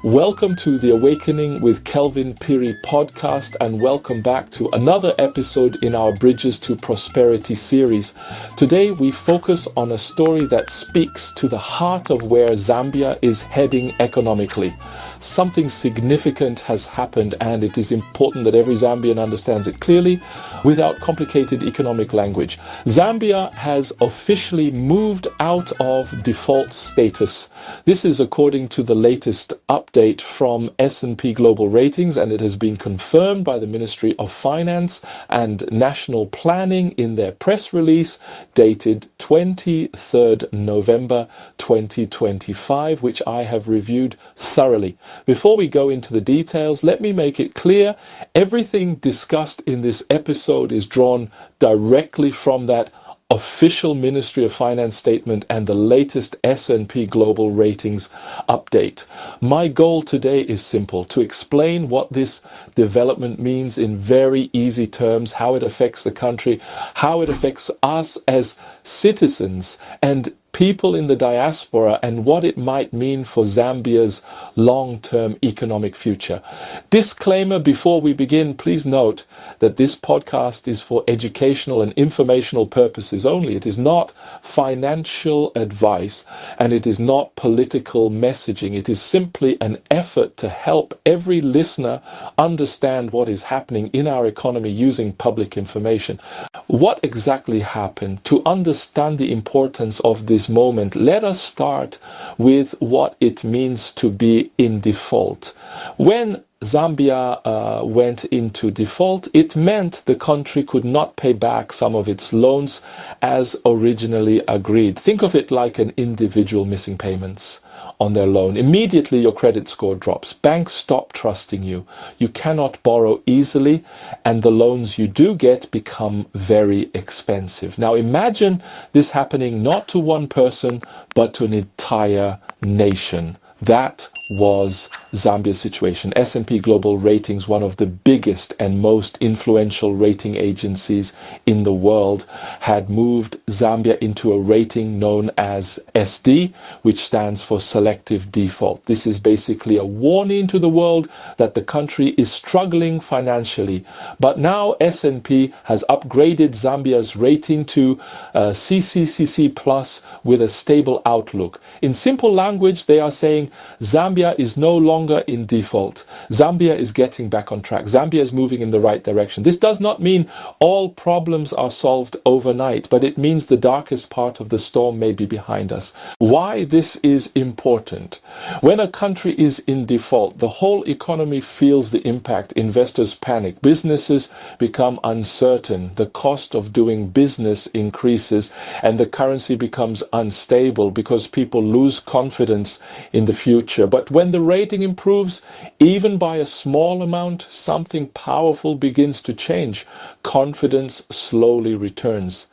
Welcome to the Awakening with Kelvin Phiri podcast, and welcome back to another episode in our Bridges to Prosperity series. Today we focus on a story that speaks to the heart of where Zambia is heading economically. Something significant has happened, and it is important that every Zambian understands it clearly without complicated economic language. Zambia has officially moved out of default status. This is according to the latest update from S&P Global Ratings, and it has been confirmed by the Ministry of Finance and National Planning in their press release dated 23rd November 2025, which I have reviewed thoroughly. Before we go into the details, let me make it clear, everything discussed in this episode is drawn directly from that official Ministry of Finance statement and the latest S&P Global Ratings update. My goal today is simple: to explain what this development means in very easy terms, how it affects the country, how it affects us as citizens and people in the diaspora, and what it might mean for Zambia's long-term economic future. Disclaimer before we begin: please note that this podcast is for educational and informational purposes only. It is not financial advice, and it is not political messaging. It is simply an effort to help every listener understand what is happening in our economy using public information. What exactly happened? To understand the importance of this moment, let us start with what it means to be in default. When Zambia went into default, it meant the country could not pay back some of its loans as originally agreed. Think of it like an individual missing payments on their loan. Immediately your credit score drops. Banks stop trusting you. You cannot borrow easily, and the loans you do get become very expensive. Now imagine this happening not to one person, but to an entire nation. That was Zambia's situation. S&P Global Ratings, one of the biggest and most influential rating agencies in the world, had moved Zambia into a rating known as SD, which stands for selective default. This is basically a warning to the world that the country is struggling financially. But now S&P has upgraded Zambia's rating to CCCC Plus with a stable outlook. In simple language, they are saying Zambia is no longer in default. Zambia is getting back on track. Zambia is moving in the right direction. This does not mean all problems are solved overnight, but it means the darkest part of the storm may be behind us. Why this is important? When a country is in default, the whole economy feels the impact. Investors panic. Businesses become uncertain. The cost of doing business increases, and the currency becomes unstable because people lose confidence in the future. But when the rating improves, even by a small amount, something powerful begins to change. Confidence slowly returns.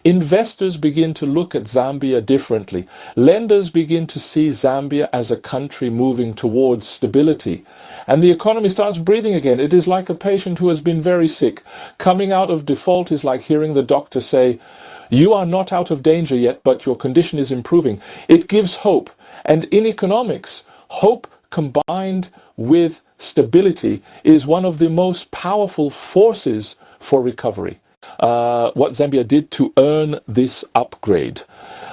Investors begin to look at Zambia differently. Lenders begin to see Zambia as a country moving towards stability. And the economy starts breathing again. It is like a patient who has been very sick. Coming out of default is like hearing the doctor say, "You are not out of danger yet, but your condition is improving." It gives hope. And in economics, hope combined with stability is one of the most powerful forces for recovery. What Zambia did to earn this upgrade.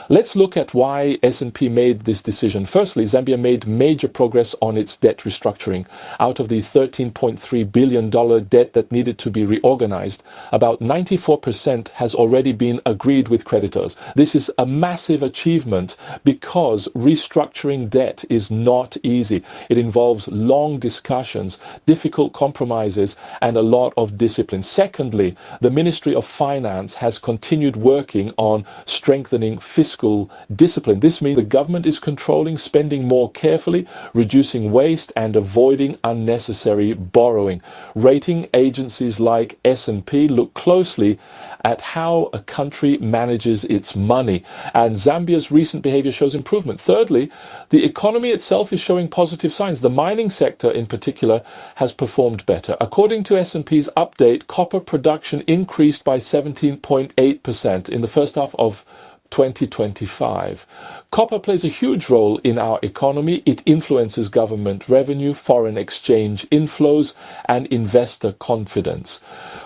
Let's look at why S&P made this decision. Firstly, Zambia made major progress on its debt restructuring. Out of the $13.3 billion debt that needed to be reorganized, about 94% has already been agreed with creditors. This is a massive achievement because restructuring debt is not easy. It involves long discussions, difficult compromises, and a lot of discipline. Secondly, the Ministry of Finance has continued working on strengthening fiscal fiscal discipline. This means the government is controlling spending more carefully, reducing waste and avoiding unnecessary borrowing. Rating agencies like S&P look closely at how a country manages its money, and Zambia's recent behavior shows improvement. Thirdly, the economy itself is showing positive signs. The mining sector in particular has performed better. According to S&P's update, copper production increased by 17.8% in the first half of 2025. Copper plays a huge role in our economy. It influences government revenue, foreign exchange inflows, and investor confidence.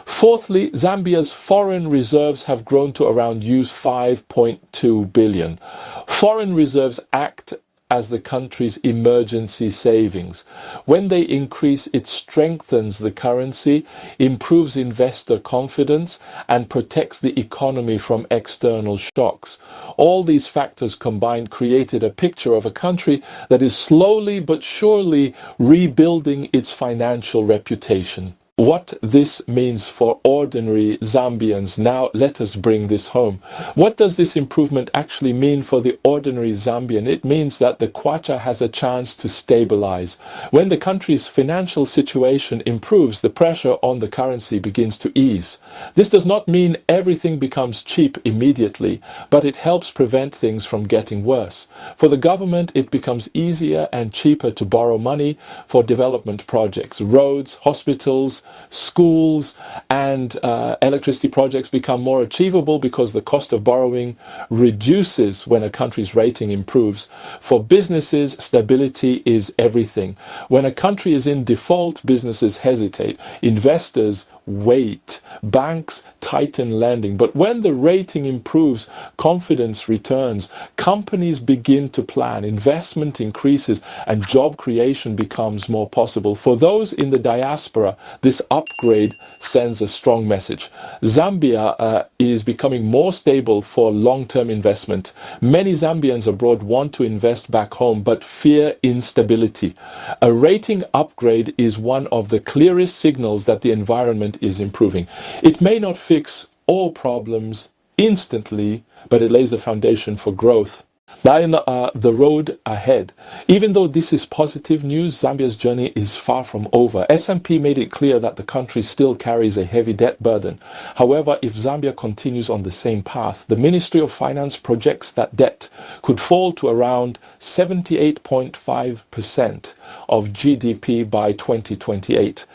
Fourthly, Zambia's foreign reserves have grown to around $5.2 billion. Foreign reserves act as the country's emergency savings. When they increase, it strengthens the currency, improves investor confidence, and protects the economy from external shocks. All these factors combined created a picture of a country that is slowly but surely rebuilding its financial reputation. What this means for ordinary Zambians. Now let us bring this home. What does this improvement actually mean for the ordinary Zambian? It means that the Kwacha has a chance to stabilize. When the country's financial situation improves, the pressure on the currency begins to ease. This does not mean everything becomes cheap immediately, but it helps prevent things from getting worse. For the government, it becomes easier and cheaper to borrow money for development projects. Roads, hospitals, schools and electricity projects become more achievable because the cost of borrowing reduces when a country's rating improves. For businesses, stability is everything. When a country is in default, businesses hesitate. Investors wait. Banks tighten lending. But when the rating improves, confidence returns. Companies begin to plan. Investment increases and job creation becomes more possible. For those in the diaspora, this upgrade sends a strong message. Zambia is becoming more stable for long-term investment. Many Zambians abroad want to invest back home but fear instability. A rating upgrade is one of the clearest signals that the environment is improving. It may not fix all problems instantly, but it lays the foundation for growth. Now in the road ahead. Even though this is positive news, Zambia's journey is far from over. S&P made it clear that the country still carries a heavy debt burden. However, if Zambia continues on the same path, the Ministry of Finance projects that debt could fall to around 78.5% of GDP by 2028.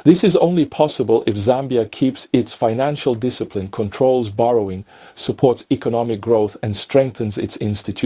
This is only possible if Zambia keeps its financial discipline, controls borrowing, supports economic growth, and strengthens its institutions.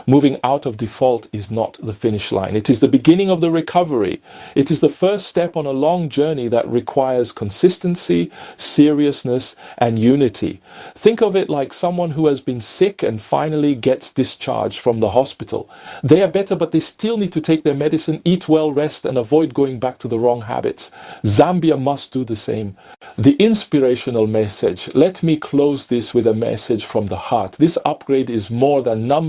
Moving out of default is not the finish line. It is the beginning of the recovery. It is the first step on a long journey that requires consistency, seriousness, and unity. Think of it like someone who has been sick and finally gets discharged from the hospital. They are better, but they still need to take their medicine, eat well, rest, and avoid going back to the wrong habits. Zambia must do the same. The inspirational message. Let me close this with a message from the heart. This upgrade is more than numbers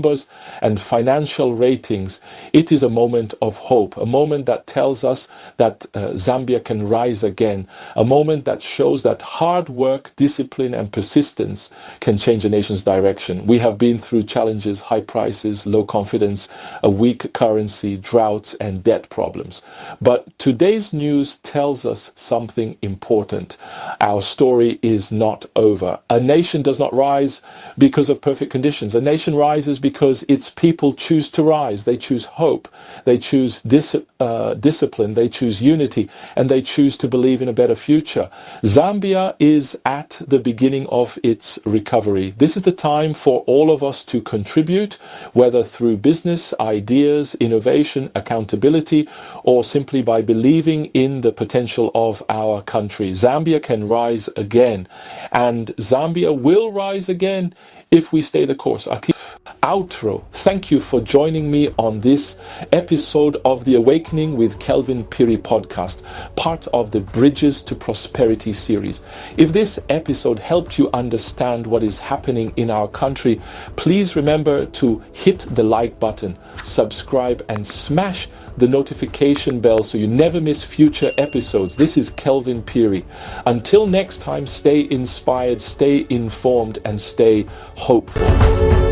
and financial ratings. It is a moment of hope, a moment that tells us that Zambia can rise again, a moment that shows that hard work, discipline, and persistence can change a nation's direction. We have been through challenges, high prices, low confidence, a weak currency, droughts, and debt problems. But today's news tells us something important. Our story is not over. A nation does not rise because of perfect conditions. A nation rises because its people choose to rise. They choose hope. They choose discipline. They choose unity. And they choose to believe in a better future. Zambia is at the beginning of its recovery. This is the time for all of us to contribute, whether through business, ideas, innovation, accountability, or simply by believing in the potential of our country. Zambia can rise again, and Zambia will rise again if we stay the course. Outro. Thank you for joining me on this episode of the Awakening with Kelvin Phiri Podcast, part of the Bridges to Prosperity series. If this episode helped you understand what is happening in our country, please remember to hit the like button, subscribe, and smash the notification bell so you never miss future episodes. This is Kelvin Phiri. Until next time, stay inspired, stay informed, and stay hopeful.